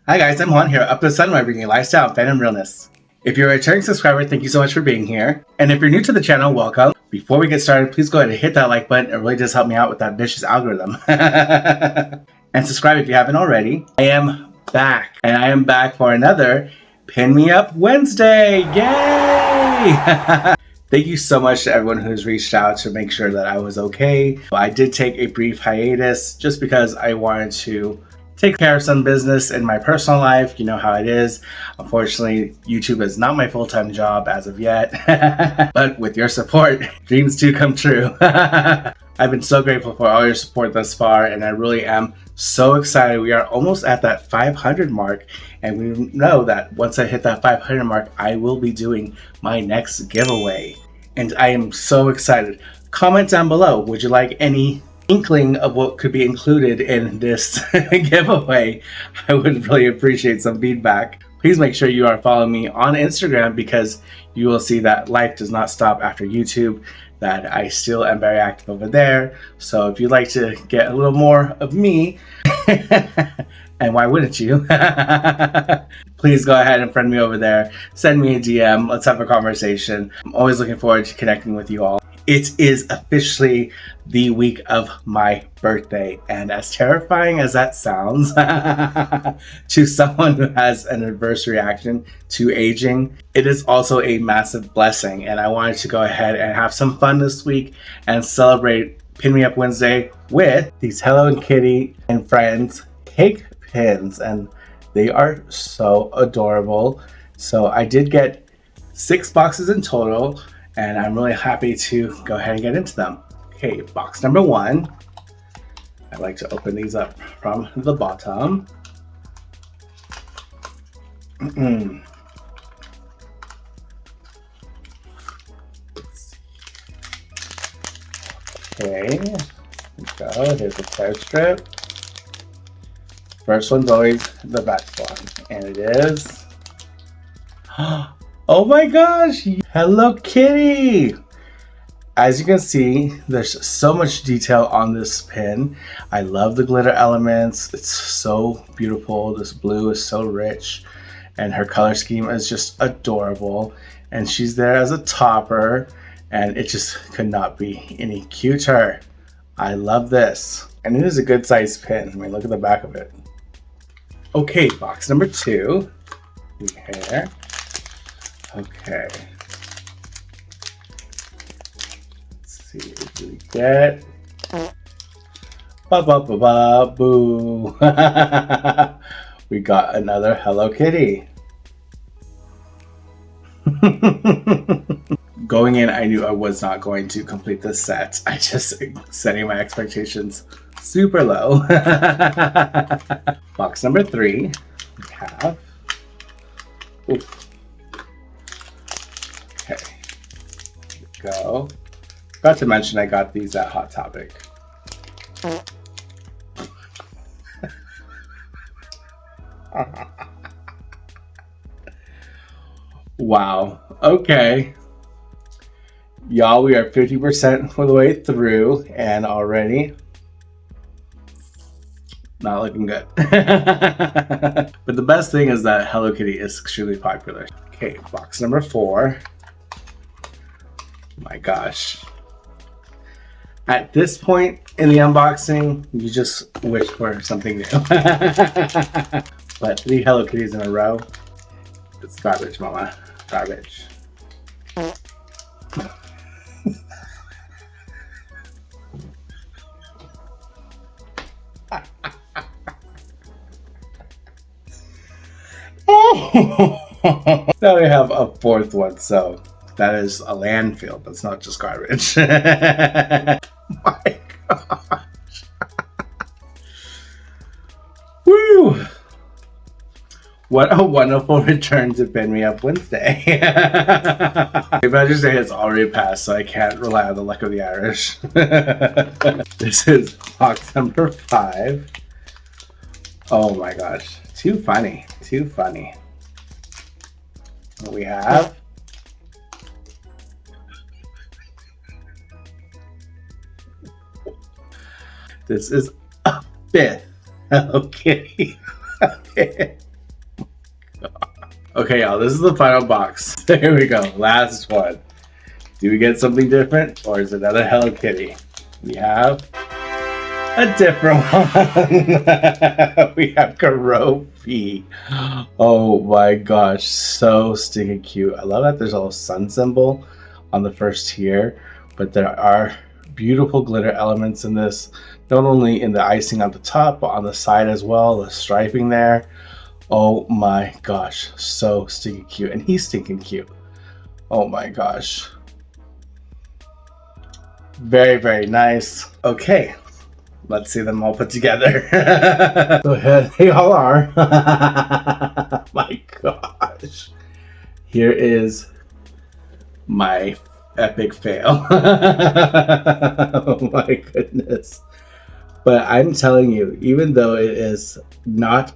Hi guys, I'm Juan here, up to the sun, bringing you lifestyle, fun, and realness. If you're a returning subscriber, thank you so much for being here. And if you're new to the channel, welcome. Before we get started, please go ahead and hit that like button. It really does help me out with that vicious algorithm. And subscribe if you haven't already. I am back, and I am back for another Pin Me Up Wednesday. Yay! Thank you so much to everyone who's reached out to make sure that I was okay. I did take a brief hiatus just because I wanted to take care of some business in my personal life. You know how it is. Unfortunately, YouTube is not my full-time job as of yet. But with your support, dreams do come true. I've been so grateful for all your support thus far, and I really am so excited. We are almost at that 500 mark, and we know that once I hit that 500 mark, I will be doing my next giveaway. And I am so excited. Comment down below, would you like any inkling of what could be included in this giveaway? I would really appreciate some feedback. Please make sure you are following me on Instagram, because you will see that life does not stop after YouTube, that I still am very active over there. So if you'd like to get a little more of me, and why wouldn't you? Please go ahead and friend me over there. Send me a DM. Let's have a conversation. I'm always looking forward to connecting with you all. It is officially the week of my birthday, and as terrifying as that sounds to someone who has an adverse reaction to aging, it is also a massive blessing, and I wanted to go ahead and have some fun this week and celebrate Pin Me Up Wednesday with these Hello Kitty and Friends cake pins, and they are so adorable. So I did get 6 boxes in total, and I'm really happy to go ahead and get into them. Okay, box number 1. I like to open these up from the bottom. Okay, here we go. Here's the card strip. First one's always the best one, and it is... Oh my gosh! Hello Kitty! As you can see, there's so much detail on this pin. I love the glitter elements. It's so beautiful. This blue is so rich, and her color scheme is just adorable. And she's there as a topper, and it just could not be any cuter. I love this. And it is a good size pin. I mean, look at the back of it. Okay, box number 2. Here. Okay. Let's see what we get. Boo. We got another Hello Kitty. Going in, I knew I was not going to complete this set. I just setting my expectations super low. Box number 3. We have... Oof. Okay, here we go. Forgot to mention I got these at Hot Topic. Wow, okay. Y'all, we are 50% of the way through, and already not looking good. But the best thing is that Hello Kitty is extremely popular. Okay, box number 4. My gosh. At this point in the unboxing, you just wish for something new. But 3 Hello Kitties in a row, it's garbage, mama. Garbage. Now we have a 4th one, so that is a landfill. That's not just garbage. My gosh. Woo! What a wonderful return to Pin Me Up Wednesday. Mother's Day has already passed, so I can't rely on the luck of the Irish. This is box number 5. Oh my gosh. Too funny. Too funny. What we have... This is a 5th Hello Kitty. Okay, y'all, this is the final box. There we go, last one. Do we get something different, or is it another Hello Kitty? We have a different one. We have Karofi. Oh my gosh, so stinking cute. I love that there's a little sun symbol on the first tier, but there are beautiful glitter elements in this, not only in the icing on the top, but on the side as well, the striping there. Oh my gosh, so stinking cute. And he's stinking cute. Oh my gosh. Very, very nice. Okay, let's see them all put together. So here they all are. My gosh. Here is my epic fail. Oh my goodness. But I'm telling you, even though it is not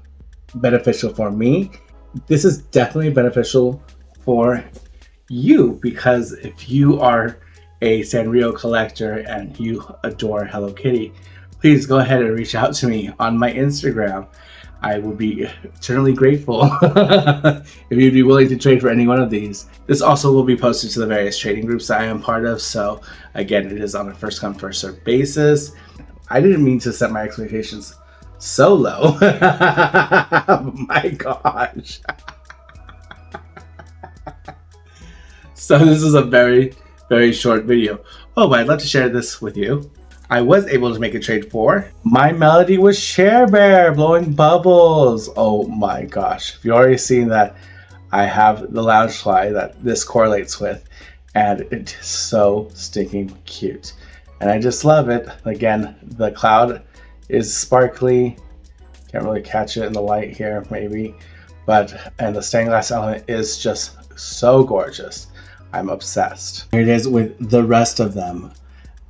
beneficial for me, this is definitely beneficial for you, because if you are a Sanrio collector and you adore Hello Kitty, please go ahead and reach out to me on my Instagram. I would be eternally grateful if you'd be willing to trade for any one of these. This also will be posted to the various trading groups that I am part of, so again, it is on a first come first served basis. I didn't mean to set my expectations so low. Oh my gosh. So this is a very, very short video. Oh, but I'd love to share this with you. I was able to make a trade for My Melody with Share Bear blowing bubbles. Oh my gosh. If you've already seen that, I have the Loungefly that this correlates with, and it's so stinking cute. And I just love it. Again, the cloud is sparkly. Can't really catch it in the light here, maybe. And the stained glass element is just so gorgeous. I'm obsessed. Here it is with the rest of them.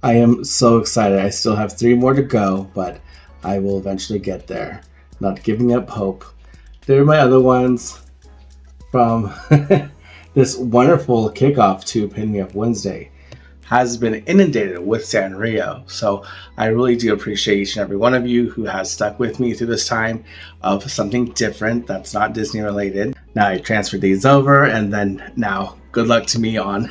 I am so excited. I still have 3 more to go, but I will eventually get there. Not giving up hope. There are my other ones from this wonderful kickoff to Pin Me Up Wednesday. Has been inundated with Sanrio. So I really do appreciate each and every one of you who has stuck with me through this time of something different that's not Disney related. Now I transferred these over, and then now good luck to me on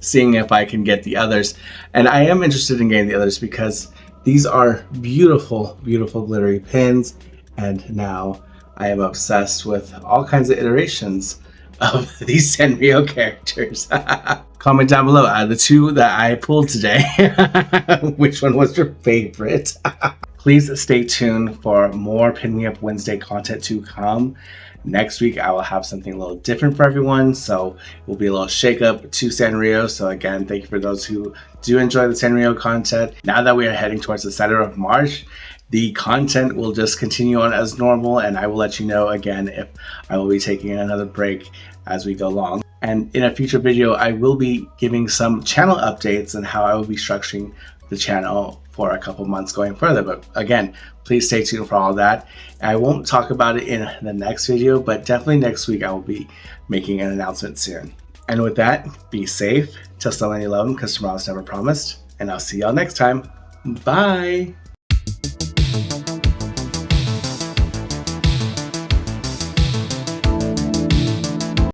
seeing if I can get the others. And I am interested in getting the others because these are beautiful, beautiful glittery pins. And now I am obsessed with all kinds of iterations of these Sanrio characters. Comment down below out of the 2 that I pulled today, which one was your favorite? Please stay tuned for more Pin Me Up Wednesday content to come. Next week I will have something a little different for everyone, so it will be a little shake up to Sanrio. So again, thank you for those who do enjoy the Sanrio content. Now that we are heading towards the center of March, the content will just continue on as normal, and I will let you know again if I will be taking another break as we go along. And in a future video, I will be giving some channel updates and how I will be structuring the channel for a couple months going further. But again, please stay tuned for all that. I won't talk about it in the next video, but definitely next week I will be making an announcement soon. And with that, be safe, tell someone you love them because tomorrow's never promised, and I'll see y'all next time. Bye.